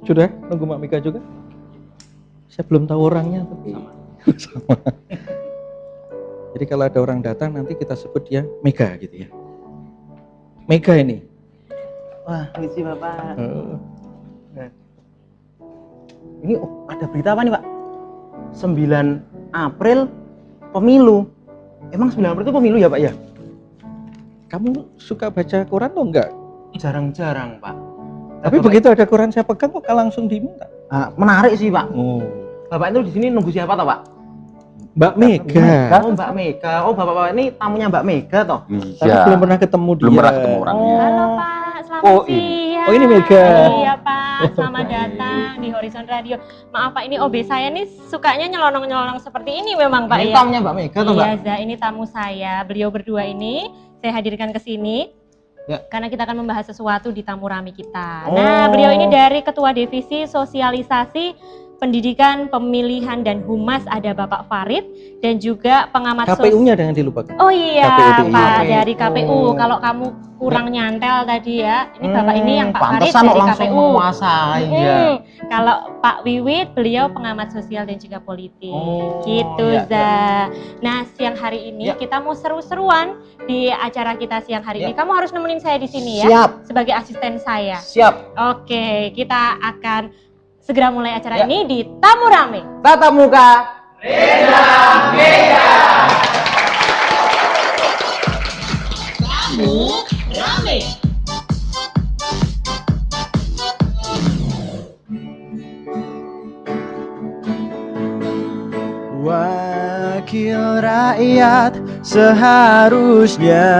Sudah nunggu Mbak Mega juga? Saya belum tahu orangnya tapi sama. Jadi kalau ada orang datang nanti kita sebut dia Mega gitu ya. Mega ini. Wah, misi Bapak. Ini ada berita apa nih Pak? 9 April pemilu. Emang 9 April itu pemilu ya Pak ya? Kamu suka baca koran atau enggak? Jarang-jarang Pak. Tapi Bapak, begitu ada koran saya pegang kok langsung diminta. menarik sih Pak. Oh. Bapak itu di sini nunggu siapa toh Pak? Mbak Mega. Oh Mbak Mega. Oh Bapak ini tamunya Mbak Mega toh? Tapi belum pernah ketemu dia. Belum pernah ketemu orangnya. Halo Pak, selamat siang. Oh ini Mega. Iya Pak, selamat datang di Horizon Radio. Maaf Pak, ini OB saya nih sukanya nyelonong-nyelonong seperti ini memang Pak Ini ya. tamunya Mbak Mega toh Mbak? Iya Za, ini tamu saya. Beliau berdua ini saya hadirkan ke sini. Ya. Karena kita akan membahas sesuatu di tamu rami kita. Nah, beliau ini dari Ketua Divisi Sosialisasi Pendidikan, Pemilihan dan Humas ada Bapak Farid dan juga pengamat KPU-nya jangan dilupakan. Oh iya KPU. Pak, dari KPU. Oh. Kalau kamu kurang nyantel tadi ya, ini Bapak ini yang Pak Farid Pantesan dari langsung KPU. menguasai ya. Kalau Pak Wiwit, beliau pengamat sosial dan juga politik. Oh, Gitu iya, Za. Nah siang hari ini Ya. kita mau seru-seruan di acara kita siang hari ini. Kamu harus nemenin saya di sini ya, Siap. sebagai asisten saya. Siap. Oke, kita akan segera mulai acara Ya. ini di Tamu Rame. Tatap muka. Wakil rakyat seharusnya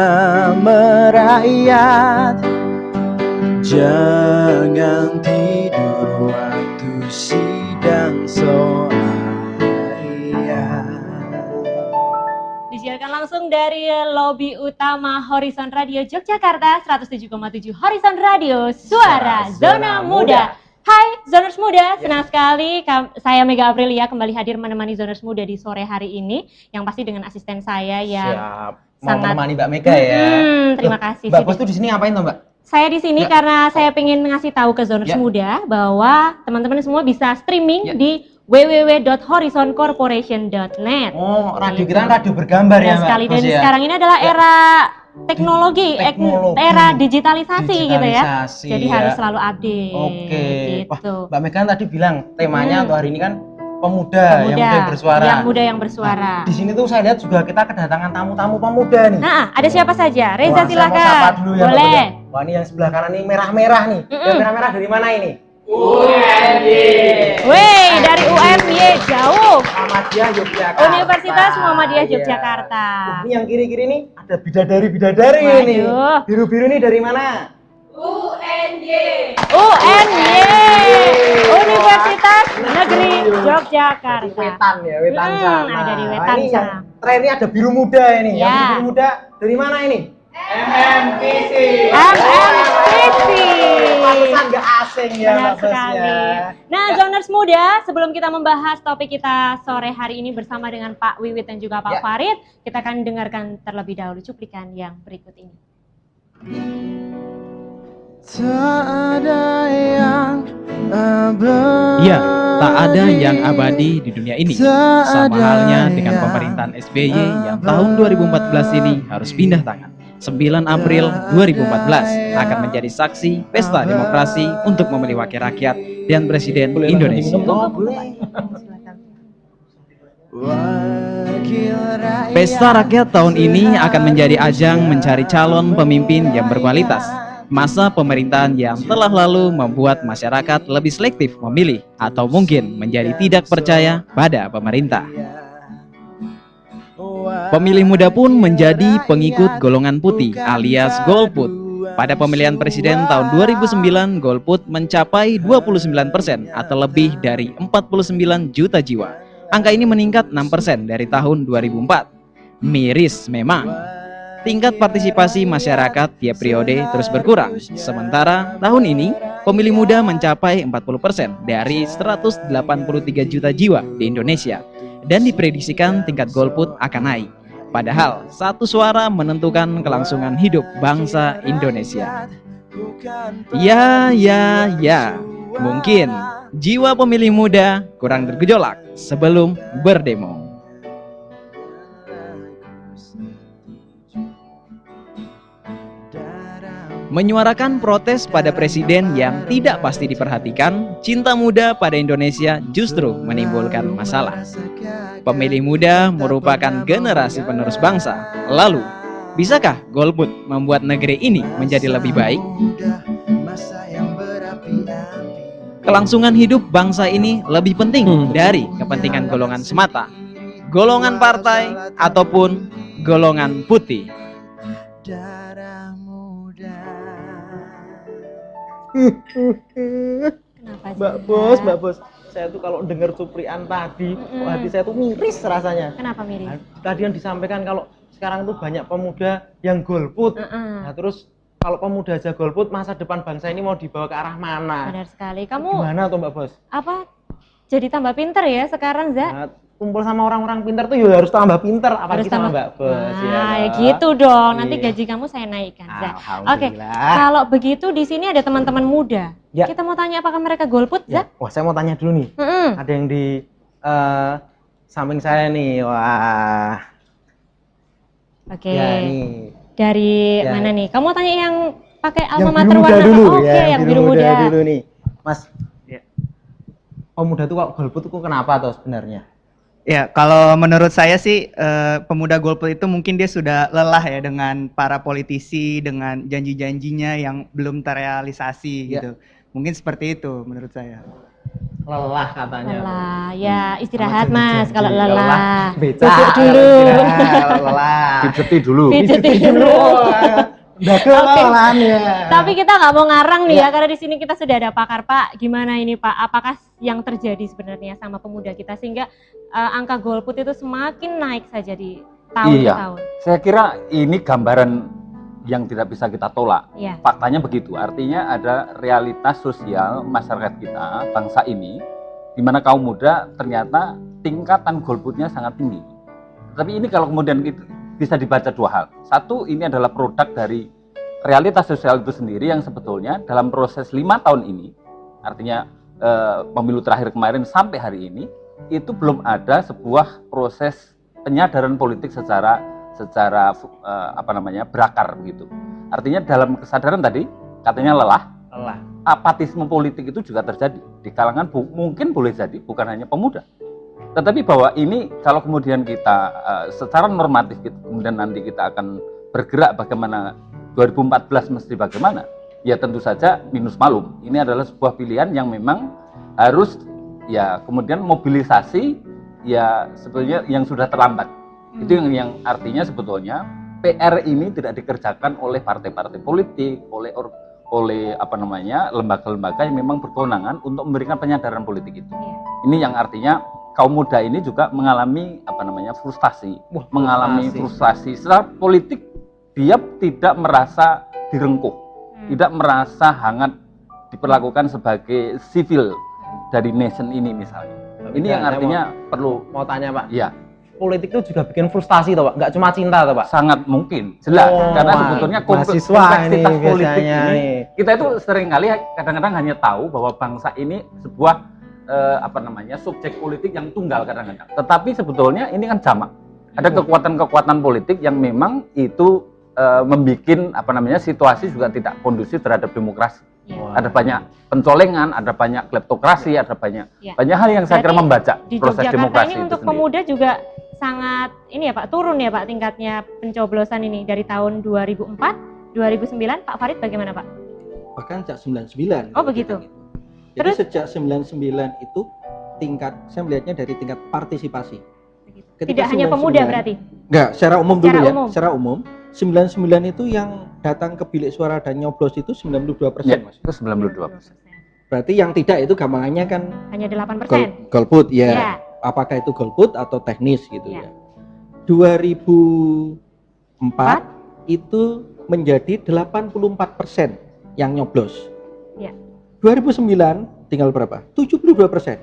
merakyat. Jangan tidur waktu sidang soal Disiarkan langsung dari lobi utama Horizon Radio Yogyakarta 107,7 Horizon Radio Suara Zona Muda. Hai Zoners Muda, senang sekali saya Mega Aprilia kembali hadir menemani Zoners Muda di sore hari ini, yang pasti dengan asisten saya yang Siap. Mau sangat- menemani Mbak Mega ya. Terima kasih. Mbak Bos tuh di sini ngapain tuh Mbak? Saya di sini Ya. karena saya pengen ngasih tahu ke Zoners Ya. Muda bahwa teman-teman semua bisa streaming Ya. di www.horizoncorporation.net. Oh, radio kita kan radio bergambar ya Mbak sekali. Bos Dan ya? sekarang ini adalah Ya. era teknologi, era digitalisasi gitu ya. Digitalisasi, Jadi ya. harus selalu update. Oke. Wah, Gitu. Mbak Mega kan tadi bilang temanya untuk hari ini kan pemuda yang bersuara. Yang muda yang bersuara. Di sini tuh saya lihat juga kita kedatangan tamu-tamu pemuda nih. Nah, ada siapa saja? Reza Wah, saya mau silakan. sapa dulu ya, Mbak Boleh. Mega. Wah, ini yang sebelah kanan ini merah-merah nih. Yang merah-merah dari mana ini? Wey, dari UMY jauh. Muhammadiyah Yogyakarta. Universitas Muhammadiyah Iya. Yogyakarta. Ini yang kiri-kiri nih ada bidadari-bidadari ini. Waduh. Biru-biru nih dari mana? UNY, Universitas Negeri Yogyakarta. Di Wetan ya, Wetan sana. Ada di Wetan ini sana. yang trennya ada biru muda ini. Ya. Yang biru muda dari mana ini? MMPC. Pantesan nggak asing ya, Benar Mbak Bos sekali. ya. Nah, Zoners Muda, sebelum kita membahas topik kita sore hari ini bersama dengan Pak Wiwit dan juga Pak Ya. Farid, kita akan dengarkan terlebih dahulu cuplikan yang berikut ini. Tak ada yang Ya, tak ada yang abadi di dunia ini. Sama halnya dengan pemerintahan SBY yang tahun 2014 ini harus pindah tangan. 9 April 2014 akan menjadi saksi pesta demokrasi untuk memilih wakil rakyat dan presiden Indonesia. Oh, boleh. Pesta rakyat tahun ini akan menjadi ajang mencari calon pemimpin yang berkualitas. Masa pemerintahan yang telah lalu membuat masyarakat lebih selektif memilih atau mungkin menjadi tidak percaya pada pemerintah. Pemilih muda pun menjadi pengikut golongan putih alias golput. Pada pemilihan presiden tahun 2009, golput mencapai 29% atau lebih dari 49 juta jiwa. Angka ini meningkat 6% dari tahun 2004. Miris memang. Tingkat partisipasi masyarakat tiap periode terus berkurang. Sementara tahun ini, pemilih muda mencapai 40% dari 183 juta jiwa di Indonesia. Dan diprediksikan tingkat golput akan naik. Padahal, satu suara menentukan kelangsungan hidup bangsa Indonesia. Ya. Mungkin jiwa pemilih muda kurang bergejolak sebelum berdemo. Menyuarakan protes pada presiden yang tidak pasti diperhatikan, cinta muda pada Indonesia justru menimbulkan masalah. Pemilih muda merupakan generasi penerus bangsa. Lalu, bisakah golput membuat negeri ini menjadi lebih baik? Kelangsungan hidup bangsa ini lebih penting dari kepentingan golongan semata, golongan partai, ataupun golongan putih. Kenapa Mbak Bos, saya tuh kalau dengar cuplian tadi, kok hati saya tuh miris rasanya. Kenapa miris? Tadi yang disampaikan kalau sekarang tuh banyak pemuda yang golput. Nah, terus kalau pemuda aja golput, masa depan bangsa ini mau dibawa ke arah mana? Benar sekali. Kamu Gimana tuh Mbak Bos? apa jadi tambah pinter ya sekarang, Za? Nah, kumpul sama orang-orang pintar tuh ya harus tambah pintar, apalagi sama Mbak Bos. Nah, ya kan? gitu dong. Nanti Iya. gaji kamu saya naikkan, Za. Oke, Alhamdulillah. kalau begitu di sini ada teman-teman muda. Ya. Kita mau tanya apakah mereka golput, Ya. Za? Wah, saya mau tanya dulu nih. Ada yang di samping saya nih. Wah. Oke. Ya, nih. Dari Ya. mana nih? Kamu tanya yang pakai Yang alma mater biru muda warna dulu apa? Oke, ya, yang biru muda. dulu nih. Mas. Pemuda tuh kok golput tuh kenapa tuh sebenarnya? Ya, kalau menurut saya sih pemuda golput itu mungkin dia sudah lelah ya dengan para politisi, dengan janji-janjinya yang belum terrealisasi Ya. gitu. Mungkin seperti itu menurut saya. Lelah katanya. Lelah, ya istirahat Sama Mas janji-janji. kalau lelah. Beca. Duduk dulu. Lelah. Pijeti dulu. Pijetin dulu. Udah kelelahan ya. Tapi kita nggak mau ngarang nih ya, karena di sini kita sudah ada pakar. Pak, gimana ini Pak? Apakah yang terjadi sebenarnya sama pemuda kita sehingga angka golput itu semakin naik saja di tahun ke Iya. tahun? Saya kira ini gambaran yang tidak bisa kita tolak. Iya. Faktanya begitu. Artinya ada realitas sosial masyarakat kita, bangsa ini, di mana kaum muda ternyata tingkatan golputnya sangat tinggi. Tapi ini kalau kemudian bisa dibaca dua hal. Satu, ini adalah produk dari realitas sosial itu sendiri yang sebetulnya dalam proses 5 tahun ini, artinya pemilu terakhir kemarin sampai hari ini, itu belum ada sebuah proses penyadaran politik secara berakar begitu. Artinya dalam kesadaran tadi katanya lelah, apatisme politik itu juga terjadi di kalangan mungkin boleh jadi bukan hanya pemuda. Tetapi bahwa ini kalau kemudian kita secara normatif kemudian nanti kita akan bergerak bagaimana 2014 mesti bagaimana, ya tentu saja minus malum. Ini adalah sebuah pilihan yang memang harus ya kemudian mobilisasi ya sebetulnya yang sudah terlambat. Itu yang artinya sebetulnya PR ini tidak dikerjakan oleh partai-partai politik, oleh lembaga-lembaga yang memang berkewenangan untuk memberikan penyadaran politik itu. Iya. Ini yang artinya kaum muda ini juga mengalami frustasi, mengalami frustrasi secara politik. Dia tidak merasa direngkuh, tidak merasa hangat diperlakukan sebagai sivil dari nation ini misalnya. Ini yang artinya perlu mau tanya Pak. ya Politik itu juga bikin frustasi toh Pak, nggak cuma cinta toh Pak. sangat mungkin jelas karena sebetulnya kompleksitas politik ini kita itu seringkali kadang-kadang hanya tahu bahwa bangsa ini sebuah subjek politik yang tunggal kadang-kadang. Tetapi sebetulnya ini kan jamak. Ada kekuatan-kekuatan politik yang memang itu membuat situasi juga tidak kondusif terhadap demokrasi. Ada banyak pencolengan, ada banyak kleptokrasi, ada banyak hal yang saya kira membaca di proses Yogyakarta demokrasi ini itu untuk sendiri. pemuda juga sangat ini ya Pak, turun ya Pak tingkatnya pencoblosan ini dari tahun 2004, 2009. Pak Farid bagaimana Pak? Bahkan sejak 99. Oh, begitu. Jadi Terus? sejak 99 itu saya melihatnya dari tingkat partisipasi. Ketika Tidak hanya 99 pemuda berarti? Enggak, secara umum Secara dulu ya. umum. Secara umum 99 itu yang datang ke bilik suara dan nyoblos itu 92%, Ya, Mas. itu 92%. Berarti yang tidak itu gampangannya kan Hanya 8%. golput ya. Ya. Apakah itu golput atau teknis gitu Ya. ya. 2004 itu menjadi 84% yang nyoblos. Ya. 2009 tinggal berapa? 72%.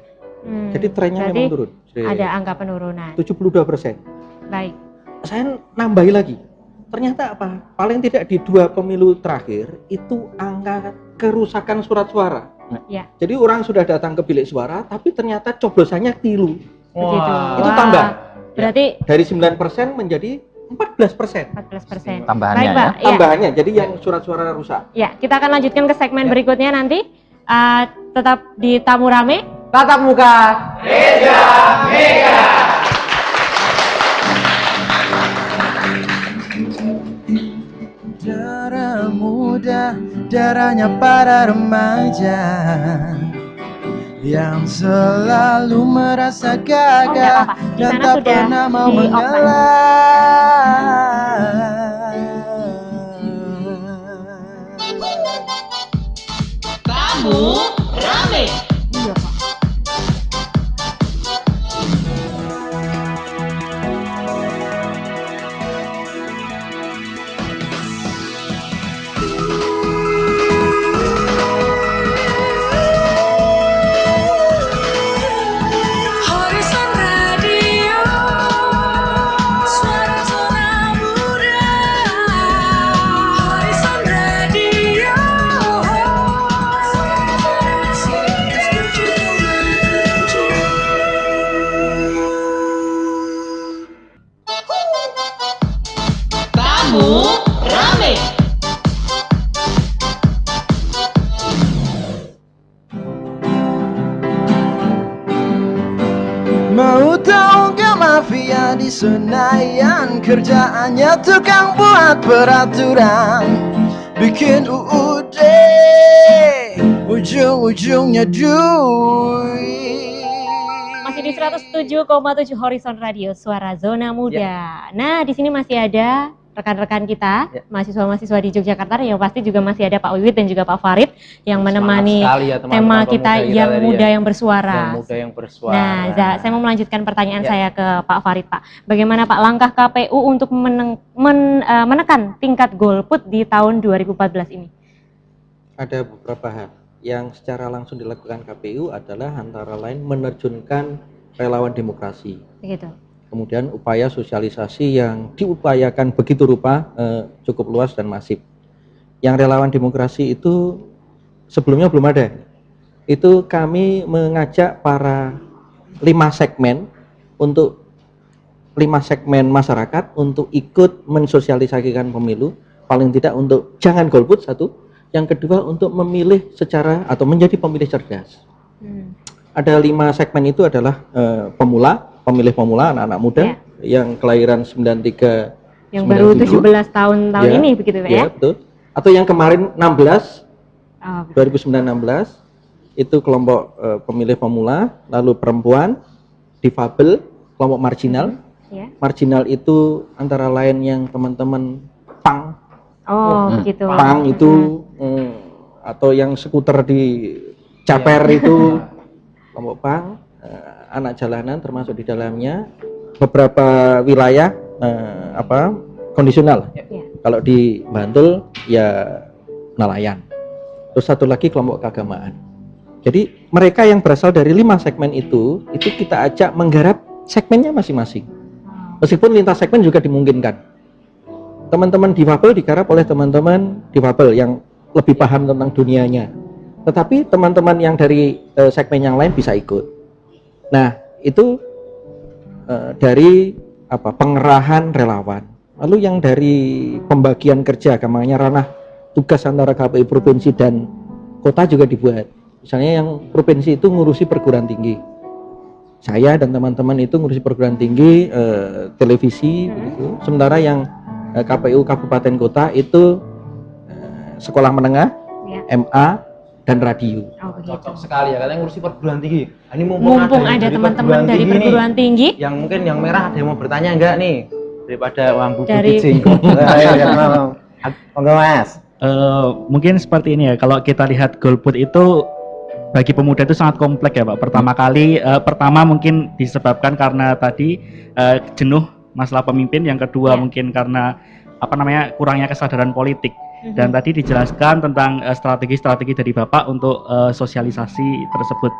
Jadi trennya berarti memang turun. ada angka penurunan. 72%. Baik. Saya nambahi lagi. Ternyata apa? Paling tidak di 2 pemilu terakhir itu angka kerusakan surat suara Ya. Jadi orang sudah datang ke bilik suara, tapi ternyata coblosannya keliru. Begitu. Itu Wah. tambah. Berarti Dari 9% menjadi 14%. 14%. Tambahannya Baik, Pak. ya. Ya. Tambahannya, jadi yang surat-suara rusak. Ya, kita akan lanjutkan ke segmen Ya. berikutnya nanti. Tetap di Tamu Rame. Tatap muka. Darah muda, darahnya para remaja yang selalu merasa gagah apa-apa. Di dan sana tak sudah pernah mau di off mengalah. Iya, Pak. Horizon Radio, suara zona muda. Horizon Radio, Tamu Rame. Mau tahu gak mafia di Senayan, kerjaannya tukang buat peraturan, bikin UUD, ujung-ujungnya duit. Masih di 107,7 Horizon Radio, suara zona muda. Nah, di sini masih ada rekan-rekan kita, mahasiswa-mahasiswa di Yogyakarta, yang pasti juga masih ada Pak Wiwit dan juga Pak Farid yang menemani tema kita yang muda yang bersuara. Yang muda yang bersuara. Nah, saya mau melanjutkan pertanyaan saya ke Pak Farid, Pak. Bagaimana Pak langkah KPU untuk menekan tingkat golput di tahun 2014 ini? Ada beberapa hal yang secara langsung dilakukan KPU adalah antara lain menerjunkan relawan demokrasi. Begitu. Kemudian upaya sosialisasi yang diupayakan begitu rupa cukup luas dan masif. Yang relawan demokrasi itu sebelumnya belum ada. Itu kami mengajak para 5 segmen untuk 5 segmen masyarakat untuk ikut mensosialisasikan pemilu, paling tidak untuk jangan golput satu, yang kedua untuk memilih secara atau menjadi pemilih cerdas. Ada 5 segmen itu adalah pemilih pemula, anak-anak muda yang kelahiran 93, yang baru 97. 17 tahun ini begitu Pak ya? Betul. Atau yang kemarin 16, 2019 itu kelompok pemilih pemula, lalu perempuan, difabel, kelompok marginal. Marginal itu antara lain yang teman-teman pang. Begitu. Pang itu atau yang skuter di caper itu kelompok pang. Anak jalanan termasuk di dalamnya, beberapa wilayah kondisional. Kalau di Bantul ya nelayan. Terus satu lagi kelompok keagamaan. Jadi mereka yang berasal dari 5 segmen itu kita ajak menggarap segmennya masing-masing. Meskipun lintas segmen juga dimungkinkan. Teman-teman difabel digarap oleh teman-teman difabel yang lebih paham tentang dunianya. Tetapi teman-teman yang dari segmen yang lain bisa ikut. Nah, itu dari pengerahan relawan. Lalu yang dari pembagian kerja, kemangnya ranah tugas antara KPU provinsi dan kota juga dibuat. Misalnya yang provinsi itu ngurusi perguruan tinggi. Saya dan teman-teman itu ngurusi perguruan tinggi, televisi, begitu. Sementara yang KPU kabupaten kota itu sekolah menengah, MA, dan radio. Cocok sekali ya, katanya ngurusi perguruan tinggi. Ini mumpung ada teman-teman dari perguruan tinggi. Yang mungkin yang merah ada yang mau bertanya enggak nih? Daripada uang bubut Dari- jenggot. Enggak Mas. Mungkin seperti ini ya, kalau kita lihat golput itu bagi pemuda itu sangat kompleks ya Pak. Pertama mungkin disebabkan karena tadi jenuh masalah pemimpin, yang kedua mungkin karena kurangnya kesadaran politik. Dan tadi dijelaskan tentang strategi-strategi dari Bapak untuk sosialisasi tersebut.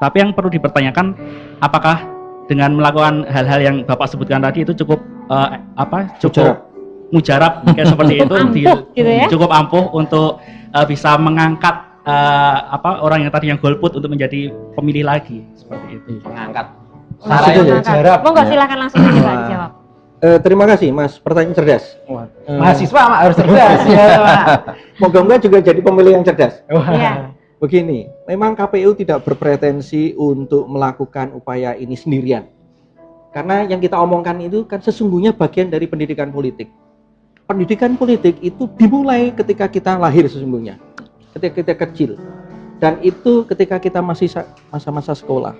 Tapi yang perlu dipertanyakan, apakah dengan melakukan hal-hal yang Bapak sebutkan tadi itu cukup mujarab kayak seperti itu, Ampuh, gitu ya? cukup ampuh untuk bisa mengangkat orang yang tadi yang golput untuk menjadi pemilih lagi seperti itu. Mengangkat Maksudnya saraya jarak. Monggo silakan langsung aja Pak dijawab. Terima kasih Mas, pertanyaan cerdas. Mahasiswa Mak, harus cerdas ya Mak. Moga-moga juga jadi pemilih yang cerdas. Iya. Begini, memang KPU tidak berpretensi untuk melakukan upaya ini sendirian. Karena yang kita omongkan itu kan sesungguhnya bagian dari pendidikan politik. Pendidikan politik itu dimulai ketika kita lahir sesungguhnya, ketika kita kecil. Dan itu ketika kita masih masa-masa sekolah.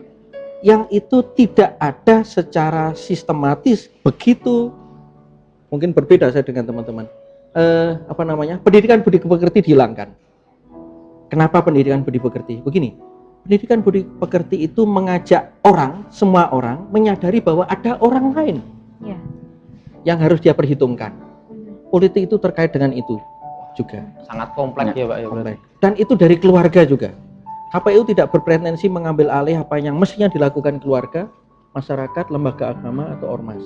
Yang itu tidak ada secara sistematis begitu, mungkin berbeda saya dengan teman-teman. Pendidikan budi pekerti dihilangkan. Kenapa pendidikan budi pekerti? Begini, pendidikan budi pekerti itu mengajak semua orang menyadari bahwa ada orang lain yang harus dia perhitungkan. Politik itu terkait dengan itu juga. Sangat kompleks ya Pak ya. Kompleks. Dan itu dari keluarga juga. KPU tidak berpretensi mengambil alih apa yang mestinya dilakukan keluarga, masyarakat, lembaga agama atau ormas.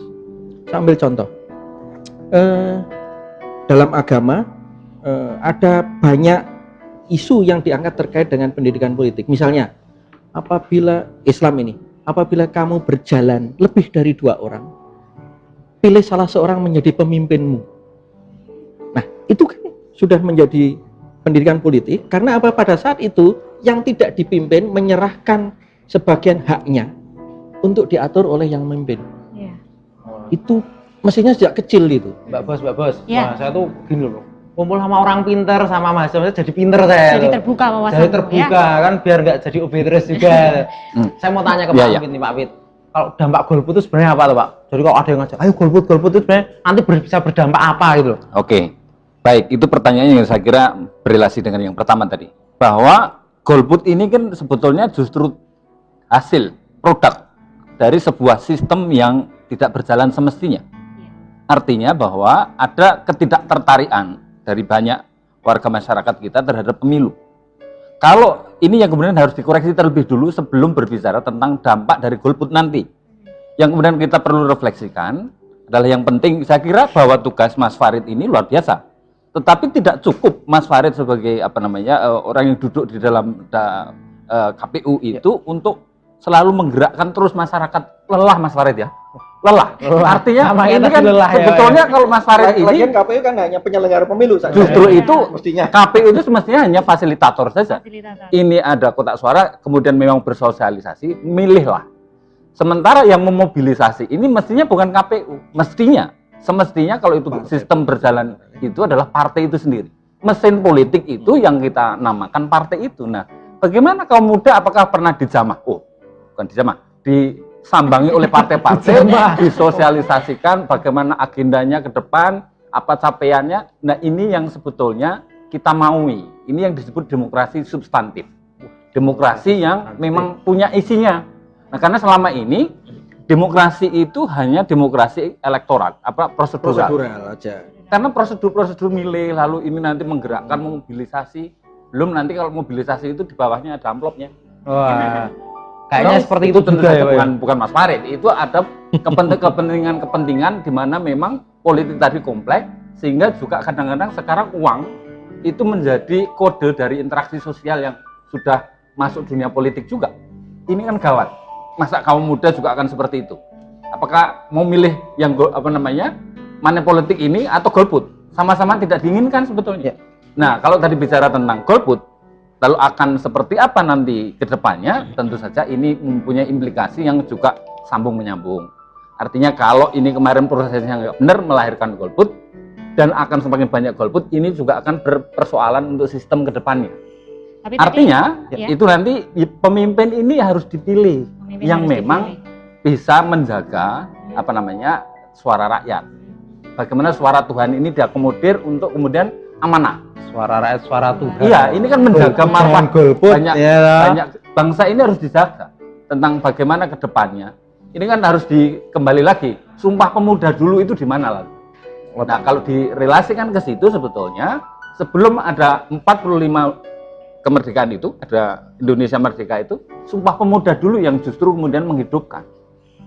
Saya ambil contoh. Dalam agama ada banyak isu yang diangkat terkait dengan pendidikan politik. Misalnya, apabila kamu berjalan lebih dari 2 orang, pilih salah seorang menjadi pemimpinmu. Nah, itu kan sudah menjadi pendidikan politik, karena pada saat itu yang tidak dipimpin menyerahkan sebagian haknya untuk diatur oleh yang memimpin. Iya. Itu mestinya sejak kecil itu. Mbak Bos. Iya. Wah, saya tuh gini loh. Kumpul sama orang pinter sama mahasiswa jadi pinter saya. Jadi loh. terbuka wawasan. Jadi terbuka kan biar nggak jadi OB terus juga. Saya mau tanya ke Pak Fit nih Pak Fit. Kalau dampak golput itu sebenarnya apa tuh Pak? Jadi kalau ada yang ngajak, ayo golput itu sebenarnya nanti bisa berdampak apa gitu loh? Oke, baik, itu pertanyaannya yang saya kira berrelasi dengan yang pertama tadi. Bahwa golput ini kan sebetulnya justru hasil produk dari sebuah sistem yang tidak berjalan semestinya. Artinya bahwa ada ketidaktertarikan dari banyak warga masyarakat kita terhadap pemilu. Kalau ini yang kemudian harus dikoreksi terlebih dulu sebelum berbicara tentang dampak dari golput nanti. Yang kemudian kita perlu refleksikan adalah yang penting, saya kira bahwa tugas Mas Farid ini luar biasa. Tetapi tidak cukup Mas Farid sebagai orang yang duduk di dalam KPU itu untuk selalu menggerakkan terus masyarakat. Lelah Mas Farid ya. Lelah. Artinya ini kan sebetulnya kalau Mas Farid ini KPU kan hanya penyelenggara pemilu saja. Justru itu mestinya KPU itu semestinya hanya fasilitator saja. Ini ada kotak suara, kemudian memang bersosialisasi, milihlah. Sementara yang memobilisasi ini mestinya bukan KPU, semestinya kalau itu sistem berjalan itu adalah partai itu sendiri. Mesin politik itu yang kita namakan partai itu. Nah, bagaimana kaum muda apakah pernah dijamah? Bukan dijamah, disambangi oleh partai-partai, disosialisasikan bagaimana agendanya ke depan, apa capaiannya. Nah, ini yang sebetulnya kita maui. Ini yang disebut demokrasi substantif. Demokrasi yang memang punya isinya. Nah, karena selama ini demokrasi itu hanya demokrasi elektoral, prosedural aja. Karena prosedur milih, lalu ini nanti menggerakkan mobilisasi. Belum nanti kalau mobilisasi itu di bawahnya ada amplopnya. Wah. Kayaknya seperti itu tentu juga saja ya, bukan Mas Farid. Itu ada kepentingan di mana memang politik tadi kompleks, sehingga juga kadang-kadang sekarang uang itu menjadi kode dari interaksi sosial yang sudah masuk dunia politik juga. Ini kan gawat. Masa kaum muda juga akan seperti itu? Apakah mau milih yang money politik ini atau golput? Sama-sama tidak diinginkan sebetulnya. Nah, kalau tadi bicara tentang golput, lalu akan seperti apa nanti ke depannya? Tentu saja ini mempunyai implikasi yang juga sambung menyambung. Artinya kalau ini kemarin prosesnya nggak benar melahirkan golput dan akan semakin banyak golput, ini juga akan berpersoalan untuk sistem ke depannya. Tapi artinya ya. itu nanti pemimpin ini harus dipilih yang memang bisa menjaga suara rakyat. Bagaimana suara Tuhan ini diakomodir untuk kemudian amanah. Suara rakyat, suara Tuhan. Iya, ini kan menjaga marwah banyak bangsa ini harus dijaga. Tentang bagaimana ke depannya. Ini kan harus kembali lagi. Sumpah Pemuda dulu itu di mana lalu? Nah, kalau direlasikan ke situ sebetulnya sebelum ada 45 kemerdekaan itu, ada Indonesia Merdeka itu, Sumpah Pemuda dulu yang justru kemudian menghidupkan.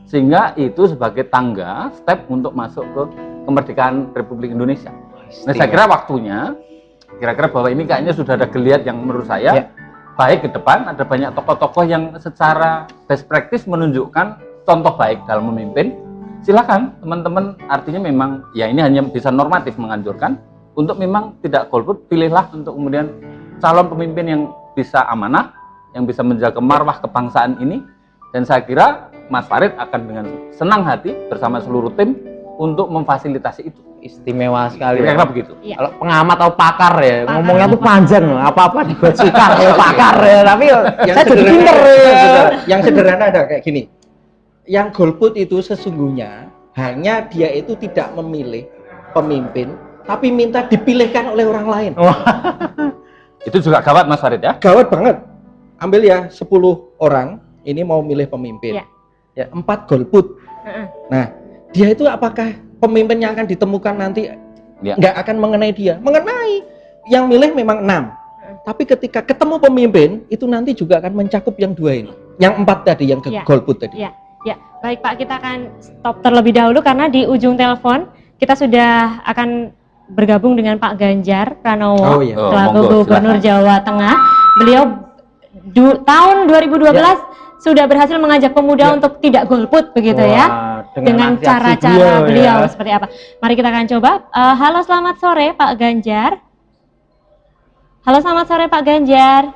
Sehingga itu sebagai tangga, step untuk masuk ke kemerdekaan Republik Indonesia. Nah, saya kira waktunya Kira-kira bahwa ini kayaknya sudah ada geliat yang menurut saya baik ke depan. Ada banyak tokoh-tokoh yang secara best practice menunjukkan contoh baik dalam memimpin. Silakan teman-teman, artinya memang ya ini hanya bisa normatif menganjurkan untuk memang tidak golput, pilihlah untuk kemudian calon pemimpin yang bisa amanah, yang bisa menjaga marwah kebangsaan ini. Dan saya kira Mas Farid akan dengan senang hati bersama seluruh tim untuk memfasilitasi itu. Istimewa sekali. Kira-kira begitu. Iya. Kalau pengamat atau pakar ya, ngomongnya tuh panjang loh. Apa-apa dibuat sukar ya pakar ya. Tapi saya jadi pinter ya. Yang sederhana ada kayak gini. Yang golput itu sesungguhnya hanya dia itu tidak memilih pemimpin, tapi minta dipilihkan oleh orang lain. Itu juga gawat Mas Farid ya. Gawat banget. Ambil ya 10 orang ini mau milih pemimpin. Iya. Ya 4 golput. Nah, dia itu apakah pemimpin yang akan ditemukan nanti nggak akan mengenai dia? Mengenai. Yang milih memang 6. Tapi ketika ketemu pemimpin itu nanti juga akan mencakup yang 2 ini. Yang 4 tadi, yang golput tadi. Iya. Ya, baik Pak, kita akan stop terlebih dahulu karena di ujung telepon kita sudah akan bergabung dengan Pak Ganjar Pranowo selaku Gubernur Jawa Tengah. Beliau tahun 2012 sudah berhasil mengajak pemuda untuk tidak golput begitu ya. Dengan cara-cara beliau seperti apa. Mari kita akan coba. Halo, selamat sore Pak Ganjar. Halo, selamat sore Pak Ganjar.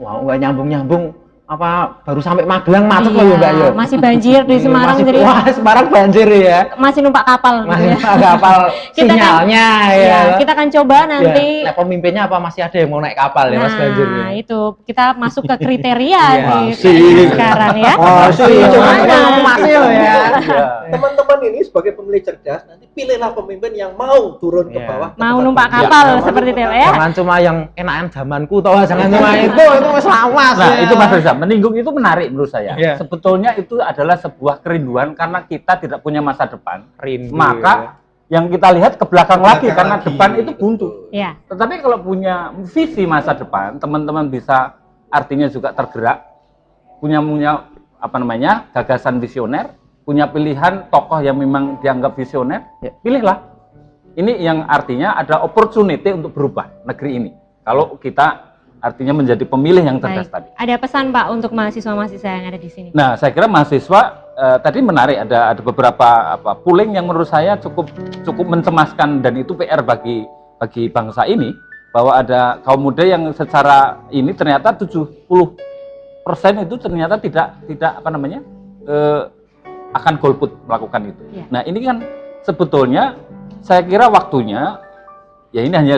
Wah, nggak nyambung-nyambung. Apa baru sampai Magelang macet loh ya Mbak yo. Masih banjir di Semarang jadi. Wah, Semarang banjir ya. Masih numpak kapal. Masih numpak kapal sinyalnya ya. Kita akan coba nanti. Nah, pemimpinnya apa masih ada yang mau naik kapal ya Mas Banjir ya. Nah, itu kita masuk ke kriteria sih sekarang ya. Masih ya. Teman-teman ini sebagai pemilih cerdas nanti pilihlah pemimpin yang mau turun ke bawah. Mau numpak kapal seperti itu ya. Jangan cuma yang enakan zamanku toh, jangan cuma itu wis lawas. Nah, itu Mas Reza, meninggung itu menarik menurut saya. Yeah. Sebetulnya itu adalah sebuah kerinduan karena kita tidak punya masa depan. Rindu, maka yang kita lihat ke belakang lagi karena depan itu buntu. Yeah. Tetapi kalau punya visi masa depan, teman-teman bisa artinya juga tergerak, punya apa namanya gagasan visioner, punya pilihan tokoh yang memang dianggap visioner, pilihlah. Ini yang artinya ada opportunity untuk berubah negeri ini. Kalau kita artinya menjadi pemilih yang cerdas tadi. Ada pesan Pak untuk mahasiswa-mahasiswa yang ada di sini? Nah, saya kira mahasiswa tadi menarik, ada beberapa polling yang menurut saya cukup mencemaskan dan itu PR bagi bangsa ini, bahwa ada kaum muda yang secara ini ternyata 70% itu ternyata tidak apa namanya akan golput melakukan itu. Yeah. Nah, ini kan sebetulnya saya kira waktunya ya ini hanya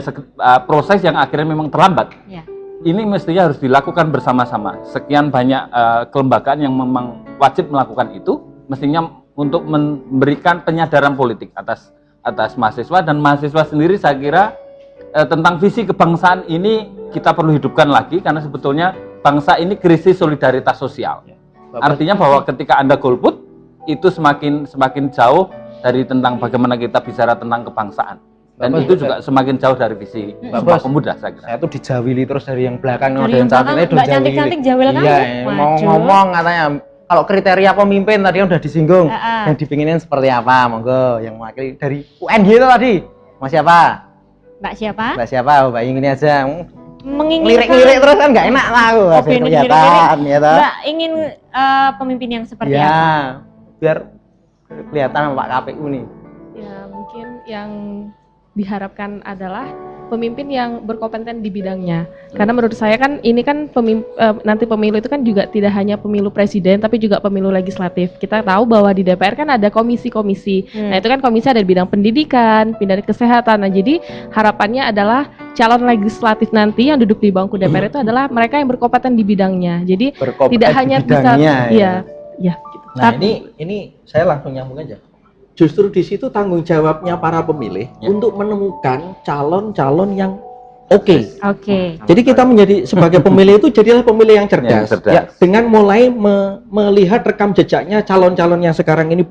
proses yang akhirnya memang terlambat. Yeah. Ini mestinya harus dilakukan bersama-sama. Sekian banyak kelembagaan yang memang wajib melakukan itu, mestinya untuk memberikan penyadaran politik atas mahasiswa, dan mahasiswa sendiri saya kira tentang visi kebangsaan ini kita perlu hidupkan lagi, karena sebetulnya bangsa ini krisis solidaritas sosial. Artinya bahwa ketika Anda golput itu semakin jauh dari tentang bagaimana kita bicara tentang kebangsaan. Dan itu juga semakin jauh dari visi Sumpah Pemuda, saya kira. Saya tuh dijawili terus dari yang belakang, dari yang belakang, Mbak cantik-cantik jawil kan? Iya, mau ngomong katanya kalau kriteria pemimpin tadi udah disinggung, yang dipinginin seperti apa, monggo yang mewakili dari UNY itu tadi. Mas siapa? Mbak siapa? Mbak siapa? Mbak ingin aja. Menginginkan terus kan nggak enak lah aku. Kelihatan ya toh. Mbak ingin pemimpin yang seperti apa? Ya, biar kelihatan Pak KPU nih. Ya, mungkin yang diharapkan adalah pemimpin yang berkompeten di bidangnya. Karena menurut saya kan ini kan nanti pemilu itu kan juga tidak hanya pemilu presiden tapi juga pemilu legislatif. Kita tahu bahwa di DPR kan ada komisi-komisi. Nah, itu kan komisi ada di bidang pendidikan, bidang kesehatan. Nah, jadi harapannya adalah calon legislatif nanti yang duduk di bangku DPR itu adalah mereka yang berkompeten di bidangnya. Jadi tidak hanya bisa ya gitu. Nah, ini saya langsung nyambung aja. Justru di situ tanggung jawabnya para pemilih untuk menemukan calon-calon yang oke. Jadi kita menjadi sebagai pemilih itu jadilah pemilih yang cerdas. Ya, dengan mulai melihat rekam jejaknya calon-calon yang sekarang ini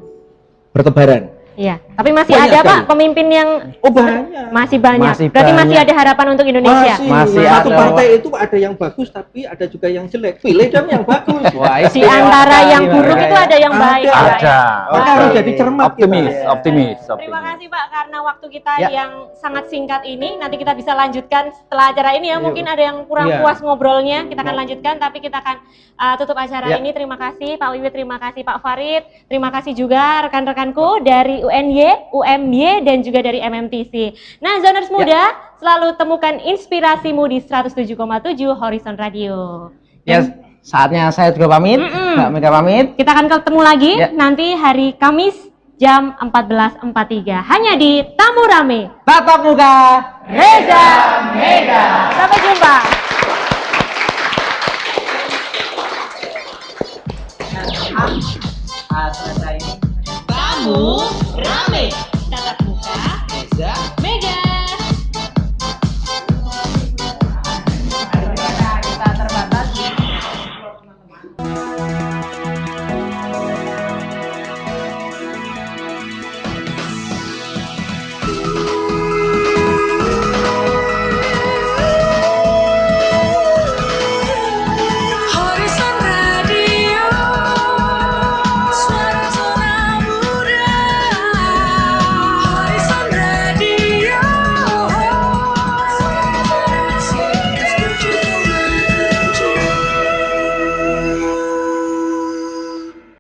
bertebaran. Iya, tapi masih Banyak ada sekali. Pak pemimpin yang Oh banyak. masih banyak. Masih Berarti masih banyak. ada harapan untuk Indonesia. Masih Satu ada. partai itu ada yang bagus tapi ada juga yang jelek. Pilih dong yang bagus. Wah, Di antara yang buruk itu ada yang baik. Ada. Pak, ya. Ada. Maka harus jadi cermat Optimis, kita. optimis, Terima optimis. kasih Pak karena waktu kita Ya. yang sangat singkat ini. Nanti kita bisa lanjutkan setelah acara ini ya. Mungkin ada yang kurang Iya. puas ngobrolnya. Kita akan lanjutkan tapi kita akan tutup acara Ya. ini. Terima kasih Pak Wiwit, terima kasih Pak Farid. Terima kasih juga rekan-rekanku dari UNY, UMY dan juga dari MMTC. Nah, Zoners Muda, selalu temukan inspirasimu di 107,7 Horizon Radio. Ya, saatnya saya juga pamit. Mbak Mega pamit. Kita akan ketemu lagi Ya. nanti hari Kamis jam 14.43 hanya di Tamu Rame. Tatap muka. Reza Mega. Sampai jumpa.